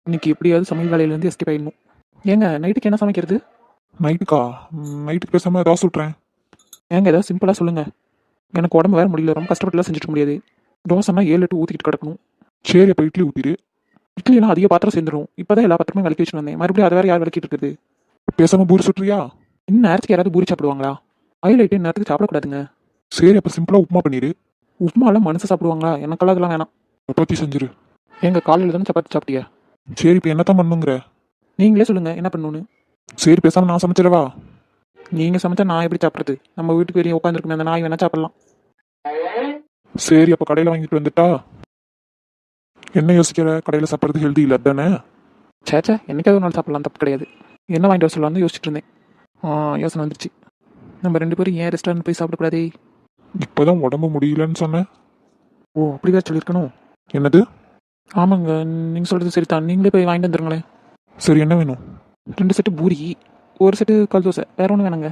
இன்னைக்கு எப்படியாவது சமையல் வேலையிலேருந்து எஸ்கேப் ஆயிடணும். ஏங்க நைட்டுக்கு என்ன சமைக்கிறது? நைட்டுக்கா? நைட்டுக்கு பேசாமல் ஏதாவது சுட்றேன். ஏங்க ஏதாவது சிம்பிளாக சொல்லுங்கள். எனக்கு உடம்பு வேறு முடியல, ரொம்ப கஷ்டப்பட்டுலாம் செஞ்சுட்டு முடியாது. தோசைனா 7 8 ஊற்றிக்கிட்டு கிடக்கணும். சரி, அப்போ இட்லி ஊற்றிடு. இட்லியெல்லாம் அதிக பாத்திரம் சேர்ந்துடும். இப்போ தான் எல்லா பாத்திரமே விளக்கி வச்சுட்டு வந்தேன். மறுபடியும் அதை வேறு யார் விளக்கிட்டு இருக்குது? பேசாமல் பூரி சுட்டுறியா? இன்னும் நேரத்துக்கு யாராவது பூரி சாப்பிடுவாங்களா? ஆயில் ஐட்டம் நேரத்துக்கு சாப்பிடக்கூடாதுங்க. சரி, அப்போ சிம்பிளாக உப்புமா பண்ணிடு. உப்புமாலாம் மனுஷன் சாப்பிடுவாங்களா? எனக்கெல்லாம் அதெல்லாம் வேணாம். சப்பாத்தி செஞ்சிரு. எங்கள் காலையில் தானே சப்பாத்தி சாப்பிட்டியா? சரி, இப்போ என்னத்தான் பண்ணுங்கிற? நீங்களே சொல்லுங்கள் என்ன பண்ணணும்னு. சரி, பேசாமல் நான் சமைச்சிடவா? நீங்கள் சமைச்சா நான் எப்படி சாப்பிட்றது? நம்ம வீட்டுக்கு வெளியே உட்காந்துருக்குமே அந்த நாய் வேணால் சாப்பிட்லாம். சரி, அப்போ கடையில் வாங்கிட்டு வந்துட்டா? என்ன யோசிக்கிற? கடையில் சாப்பிட்றது ஹெல்தி இல்லை தானே? சேச்சா, என்னைக்காவது ஒரு நாள் சாப்பிட்லாம், தப்பு கிடையாது. என்ன வாங்கிட்டு வர சொல்லலாம்னு யோசிச்சுட்டு இருந்தேன். யோசனை வந்துருச்சு. நம்ம 2 பேரும் ஏன் ரெஸ்டாரண்ட் போய் சாப்பிடக்கூடாதே? இப்போதான் உடம்பு முடியலன்னு சொன்னேன். ஓ, அப்படி வேறு சொல்லியிருக்கணும். என்னது? ஆமாங்க, நீங்கள் சொல்கிறது சரி தான். நீங்களே போய் வாங்கிட்டு வந்துருங்களேன். சரி, என்ன வேணும்? 2 செட்டு பூரி, 1 செட்டு கல் தோசை, வேற ஒன்றும் வேணாங்க.